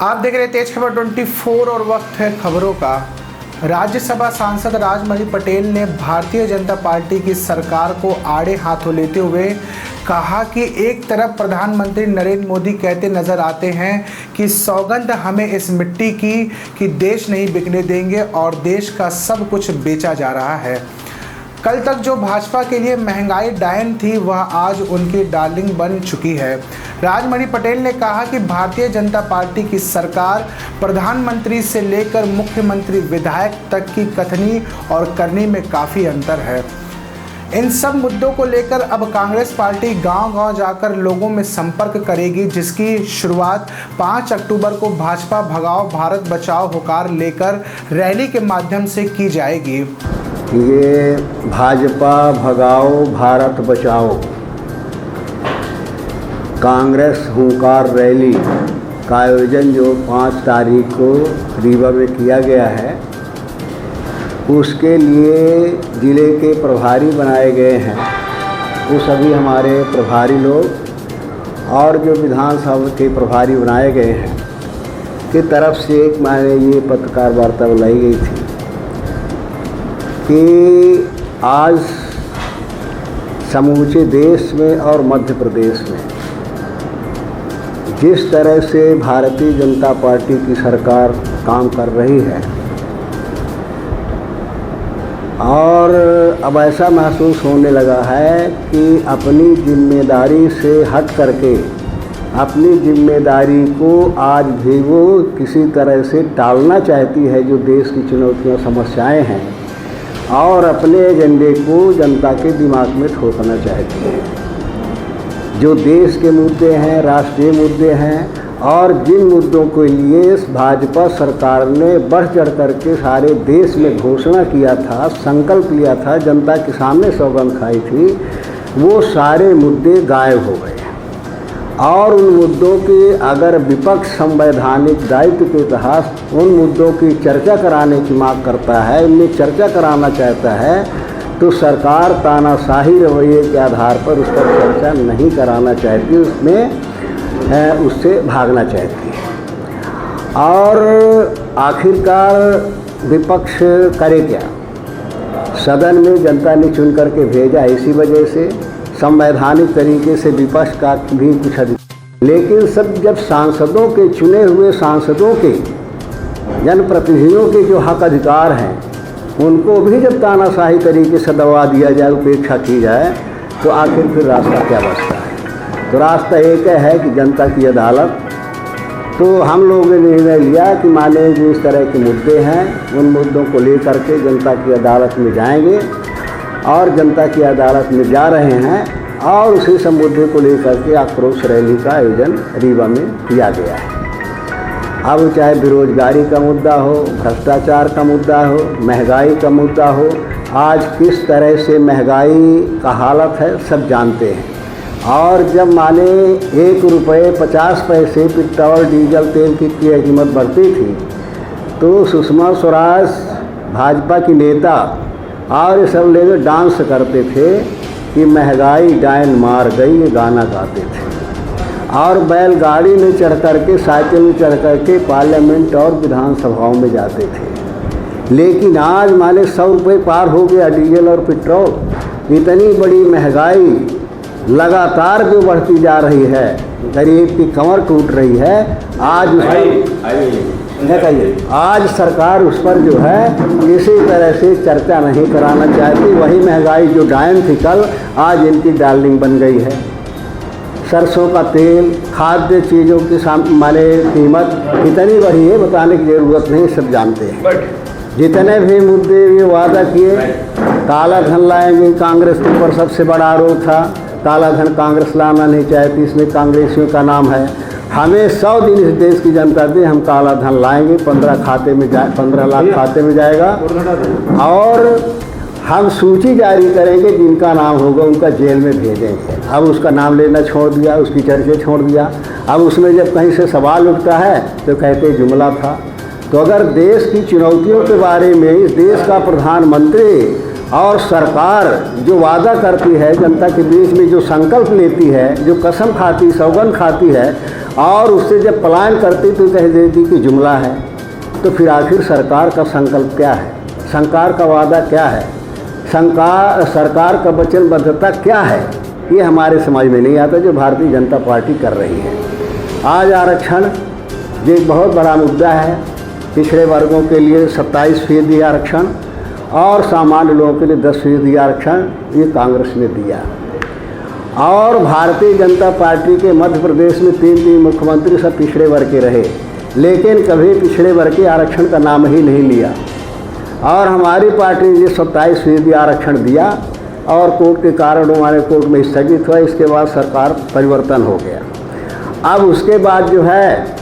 आप देख रहे तेज खबर 24 और वक्त है खबरों का। राज्यसभा सांसद राजमणि पटेल ने भारतीय जनता पार्टी की सरकार को आड़े हाथों लेते हुए कहा कि एक तरफ प्रधानमंत्री नरेंद्र मोदी कहते नजर आते हैं कि सौगंध हमें इस मिट्टी की कि देश नहीं बिकने देंगे और देश का सब कुछ बेचा जा रहा है। कल तक जो भाजपा के लिए महंगाई डायन थी वह आज उनकी डार्लिंग बन चुकी है। राजमणि पटेल ने कहा कि भारतीय जनता पार्टी की सरकार प्रधानमंत्री से लेकर मुख्यमंत्री विधायक तक की कथनी और करनी में काफ़ी अंतर है। इन सब मुद्दों को लेकर अब कांग्रेस पार्टी गांव-गांव जाकर लोगों में संपर्क करेगी, जिसकी शुरुआत 5 अक्टूबर को भाजपा भगाओ भारत बचाओ होकार लेकर रैली के माध्यम से की जाएगी। ये भाजपा भगाओ भारत बचाओ कांग्रेस हुंकार रैली का आयोजन जो 5 तारीख को रीवा में किया गया है, उसके लिए ज़िले के प्रभारी बनाए गए हैं। वो सभी हमारे प्रभारी लोग और जो विधानसभा के प्रभारी बनाए गए हैं की तरफ से एक मैंने ये पत्रकार वार्ता बुलाई गई थी कि आज समूचे देश में और मध्य प्रदेश में जिस तरह से भारतीय जनता पार्टी की सरकार काम कर रही है और अब ऐसा महसूस होने लगा है कि अपनी जिम्मेदारी से हट करके अपनी जिम्मेदारी को आज भी वो किसी तरह से टालना चाहती है, जो देश की चुनौतियां समस्याएं हैं, और अपने एजेंडे को जनता के दिमाग में ठोकना चाहती है। जो देश के मुद्दे हैं, राष्ट्रीय मुद्दे हैं, और जिन मुद्दों के लिए भाजपा सरकार ने बढ़ चढ़ करके सारे देश में घोषणा किया था, संकल्प लिया था, जनता के सामने सौगंध खाई थी, वो सारे मुद्दे गायब हो गए। और उन मुद्दों के अगर विपक्ष संवैधानिक दायित्व के तहत उन मुद्दों की चर्चा कराने की मांग करता है, उनमें चर्चा कराना चाहता है, तो सरकार तानाशाही रवैये के आधार पर उस पर चर्चा नहीं कराना चाहती, उससे भागना चाहती है। और आखिरकार विपक्ष करे क्या? सदन में जनता ने चुन करके भेजा, इसी वजह से संवैधानिक तरीके से विपक्ष का भी कुछ अधिकार, लेकिन सब जब सांसदों के चुने हुए सांसदों के जनप्रतिनिधियों के जो हक अधिकार हैं उनको भी जब तानाशाही तरीके से दबा दिया जाए, उपेक्षा की जाए, तो आखिर फिर रास्ता क्या बचता है? तो रास्ता एक है कि जनता की अदालत। तो हम लोगों ने निर्णय लिया कि माने जो इस तरह के मुद्दे हैं उन मुद्दों को लेकर के जनता की अदालत में जाएंगे, और जनता की अदालत में जा रहे हैं, और उसी सब मुद्दे को लेकर के आक्रोश रैली का आयोजन रीवा में किया गया है। अब चाहे बेरोजगारी का मुद्दा हो, भ्रष्टाचार का मुद्दा हो, महंगाई का मुद्दा हो, आज किस तरह से महंगाई का हालत है सब जानते हैं। और जब माने 1 रुपये 50 पैसे पेट्रोल डीजल तेल की कीमत बढ़ती थी, तो सुषमा स्वराज भाजपा की नेता और ये सब लोग डांस करते थे कि महंगाई डायन मार गई, ये गाना गाते थे, और बैलगाड़ी में चढ़ करके, साइकिल में चढ़ करके पार्लियामेंट और विधानसभाओं में जाते थे। लेकिन आज माने 100 रुपये पार हो गया डीजल और पेट्रोल। इतनी बड़ी महंगाई लगातार जो बढ़ती जा रही है, गरीब की कमर टूट रही है। आज सरकार उस पर जो है किसी तरह से चर्चा नहीं कराना चाहती। वही महंगाई जो डायन थी कल, आज इनकी डार्लिंग बन गई है। सरसों का तेल, खाद्य चीज़ों की माने कीमत इतनी बढ़ी है, बताने की ज़रूरत नहीं, सब जानते हैं। जितने भी मुद्दे ये वादा किए, काला धन लाएंगे, कांग्रेस के ऊपर सबसे बड़ा आरोप था, काला धन कांग्रेस लाना नहीं चाहती, इसमें कांग्रेसियों का नाम है। हमें 100 दिन इस देश की जनता दे, हम काला धन लाएंगे, 15 लाख खाते में जाएगा, और हम सूची जारी करेंगे, जिनका नाम होगा उनका जेल में भेजेंगे। अब उसका नाम लेना छोड़ दिया, उसकी चर्चे छोड़ दिया। अब उसमें जब कहीं से सवाल उठता है तो कहते जुमला था। तो अगर देश की चुनौतियों के बारे में इस देश का प्रधानमंत्री और सरकार जो वादा करती है, जनता के बीच में जो संकल्प लेती है, जो कसम खाती, सौगंध खाती है, और उससे जब पलायन करती तो कह देती कि जुमला है। तो फिर आखिर सरकार का संकल्प क्या है, सरकार का वादा क्या है, सरकार का वचनबद्धता क्या है, ये हमारे समझ में नहीं आता जो भारतीय जनता पार्टी कर रही है। आज आरक्षण ये एक बहुत बड़ा मुद्दा है। पिछड़े वर्गों के लिए 27% आरक्षण और सामान्य लोगों के लिए 10% आरक्षण ये कांग्रेस ने दिया। और भारतीय जनता पार्टी के मध्य प्रदेश में 3 मुख्यमंत्री सब पिछड़े वर्ग के रहे, लेकिन कभी पिछड़े वर्ग के आरक्षण का नाम ही नहीं लिया। और हमारी पार्टी ने 27% आरक्षण दिया और कोर्ट के कारण हमारे कोर्ट में स्थगित हुआ। इसके बाद सरकार परिवर्तन हो गया। अब उसके बाद जो है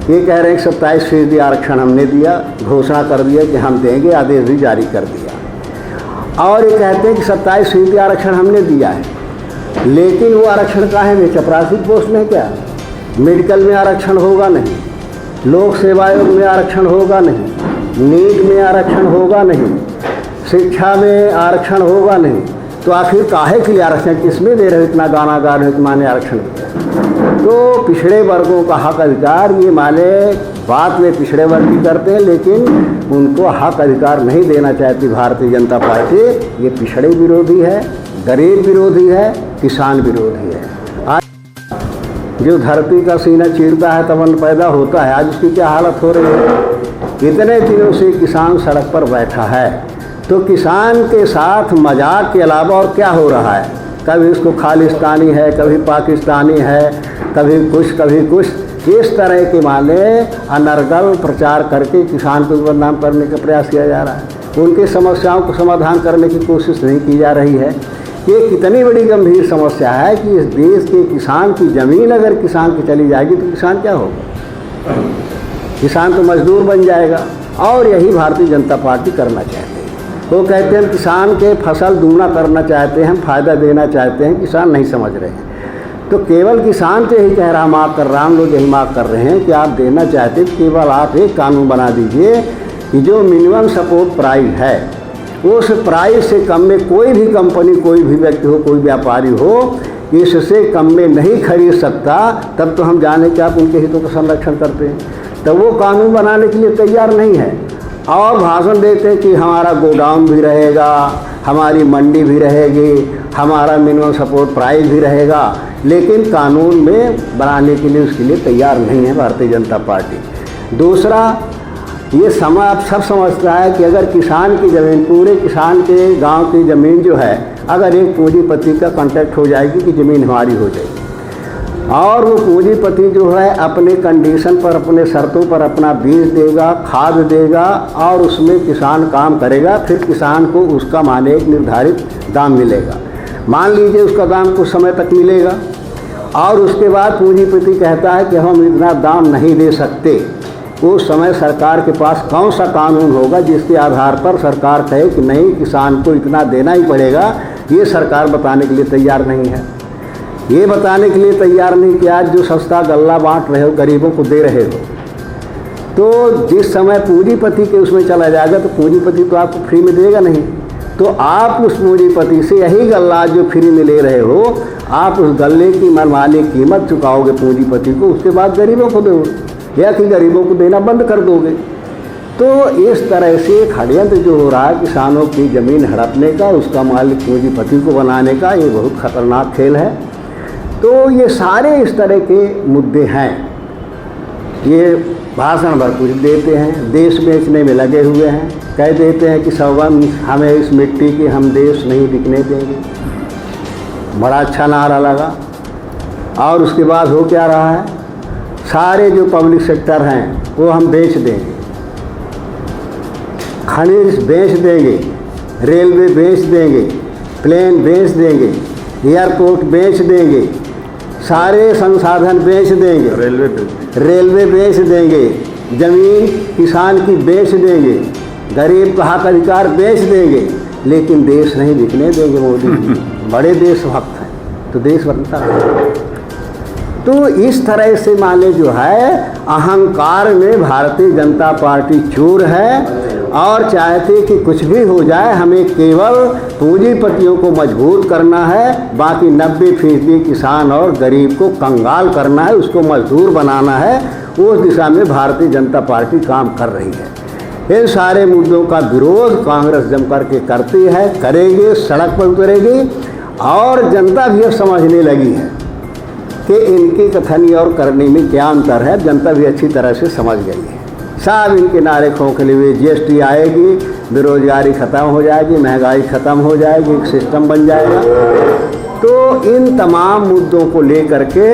ये कह रहे हैं कि 27% आरक्षण हमने दिया, घोषणा कर दिया कि हम देंगे, आदेश भी जारी कर दिया। और ये कहते हैं कि 27% आरक्षण हमने दिया है, लेकिन वो आरक्षण काहे में, चपरासी पोस्ट में क्या, मेडिकल में आरक्षण होगा नहीं, लोक सेवा आयोग में आरक्षण होगा नहीं, नीट में आरक्षण होगा नहीं, शिक्षा में आरक्षण होगा नहीं। तो आखिर काहे के लिए आरक्षण, किसमें दे रहे हो इतना गाना गा रहे हो कि माने आरक्षण किया। तो पिछड़े वर्गों का हक अधिकार ये माने बात में पिछड़े वर्ग की करते हैं, लेकिन उनको हक अधिकार नहीं देना चाहती भारतीय जनता पार्टी। ये पिछड़े विरोधी है, गरीब विरोधी है, किसान विरोधी है। आज जो धरती का सीना चीरता है तब अन्न पैदा होता है, आज उसकी क्या हालत हो रही है। इतने दिनों से किसान सड़क पर बैठा है, तो किसान के साथ मजाक के अलावा और क्या हो रहा है। कभी उसको खालिस्तानी है, कभी पाकिस्तानी है, कभी कुछ इस तरह के माने अनर्गल प्रचार करके किसान को बदनाम करने का प्रयास किया जा रहा है। उनकी समस्याओं को समाधान करने की कोशिश नहीं की जा रही है। ये कितनी बड़ी गंभीर समस्या है कि इस देश के किसान की ज़मीन अगर किसान की चली जाएगी तो किसान क्या होगा, किसान तो मजदूर बन जाएगा। और यही भारतीय जनता पार्टी करना चाहती है। वो कहते हैं हम किसान के फसल दूना करना चाहते हैं, हम फ़ायदा देना चाहते हैं, किसान नहीं समझ रहे हैं। तो केवल किसान से ही कह रहा माफ़ कर रहा, हम लोग यही माफ़ कर रहे हैं कि आप देना चाहते हैं, केवल आप एक कानून बना दीजिए कि जो मिनिमम सपोर्ट प्राइस है उस प्राइस से कम में कोई भी कंपनी, कोई भी व्यक्ति हो, कोई व्यापारी हो, इससे कम में नहीं खरीद सकता। तब तो हम जाने कि आप उनके हितों का संरक्षण करते हैं। तो वो कानून बनाने के लिए तैयार नहीं है और भाषण देते हैं कि हमारा गोडाउन भी रहेगा, हमारी मंडी भी रहेगी, हमारा मिनिमम सपोर्ट प्राइस भी रहेगा, लेकिन कानून में बनाने के लिए उसके लिए तैयार नहीं है भारतीय जनता पार्टी। दूसरा, ये समय आप सब समझता है कि अगर किसान की ज़मीन, पूरे किसान के गांव की ज़मीन जो है, अगर एक पूंजीपति का कॉन्ट्रैक्ट हो जाएगी कि ज़मीन हमारी हो जाएगी और वो पूंजीपति जो है अपने कंडीशन पर, अपने शर्तों पर अपना बीज देगा, खाद देगा और उसमें किसान काम करेगा, फिर किसान को उसका माने एक निर्धारित दाम मिलेगा। मान लीजिए उसका दाम कुछ समय तक मिलेगा और उसके बाद पूंजीपति कहता है कि हम इतना दाम नहीं दे सकते। उस समय सरकार के पास कौन सा कानून होगा जिसके आधार पर सरकार कहे कि नहीं, किसान को इतना देना ही पड़ेगा। ये सरकार बताने के लिए तैयार नहीं है। ये बताने के लिए तैयार नहीं कि आज जो सस्ता गल्ला बांट रहे हो, गरीबों को दे रहे हो, तो जिस समय पूंजीपति के उसमें चला जाएगा तो पूंजीपति तो आपको फ्री में देगा नहीं। तो आप उस पूंजीपति से यही गल्ला जो फ्री में ले रहे हो, आप उस गल्ले की मनमानी कीमत चुकाओगे पूंजीपति को, उसके बाद गरीबों को दोगे या कि गरीबों को देना बंद कर दोगे। तो इस तरह से षड्यंत्र जो हो रहा है किसानों की ज़मीन हड़पने का, उसका मालिक पूंजीपति को बनाने का, ये बहुत खतरनाक खेल है। तो ये सारे इस तरह के मुद्दे हैं। ये भाषण भर कुछ देते हैं, देश बेचने में लगे हुए हैं, कह देते हैं कि सौगंध हमें इस मिट्टी की, हम देश नहीं बिकने देंगे। बड़ा अच्छा नारा लगा। और उसके बाद हो क्या रहा है, सारे जो पब्लिक सेक्टर हैं वो हम बेच देंगे, खनिज बेच देंगे, रेलवे बेच देंगे, प्लेन बेच देंगे, एयरपोर्ट बेच देंगे, सारे संसाधन बेच देंगे, रेलवे बेच देंगे, ज़मीन किसान की बेच देंगे, गरीब का हक अधिकार बेच देंगे, लेकिन देश नहीं बिकने देंगे। मोदी जी बड़े देशभक्त हैं, तो देश बनता है। तो इस तरह से माने जो है अहंकार में भारतीय जनता पार्टी चूर है और चाहते कि कुछ भी हो जाए, हमें केवल पूंजीपतियों को मजबूत करना है, बाकी 90% किसान और गरीब को कंगाल करना है, उसको मजदूर बनाना है। उस दिशा में भारतीय जनता पार्टी काम कर रही है। इन सारे मुद्दों का विरोध कांग्रेस जम करके करती है, करेगी, सड़क पर उतरेगी। और जनता भी अब समझने लगी है कि इनकी कथनी और करने में क्या अंतर है। जनता भी अच्छी तरह से समझ गई है। सब इनके नारे खोखले हुए, GST आएगी, बेरोजगारी ख़त्म हो जाएगी, महंगाई ख़त्म हो जाएगी, एक सिस्टम बन जाएगा। तो इन तमाम मुद्दों को लेकर के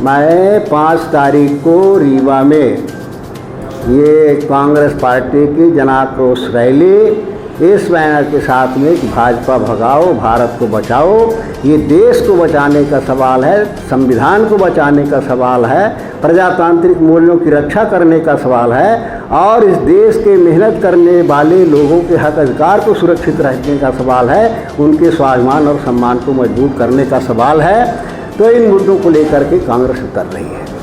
मैं 5 तारीख को रीवा में ये कांग्रेस पार्टी की जन आक्रोश रैली इस बैनर के साथ में कि भाजपा भगाओ, भारत को बचाओ, ये देश को बचाने का सवाल है, संविधान को बचाने का सवाल है, प्रजातांत्रिक मूल्यों की रक्षा करने का सवाल है और इस देश के मेहनत करने वाले लोगों के हक अधिकार को सुरक्षित रखने का सवाल है, उनके स्वाभिमान और सम्मान को मजबूत करने का सवाल है। तो इन मुद्दों को लेकर के कांग्रेस उतर रही है।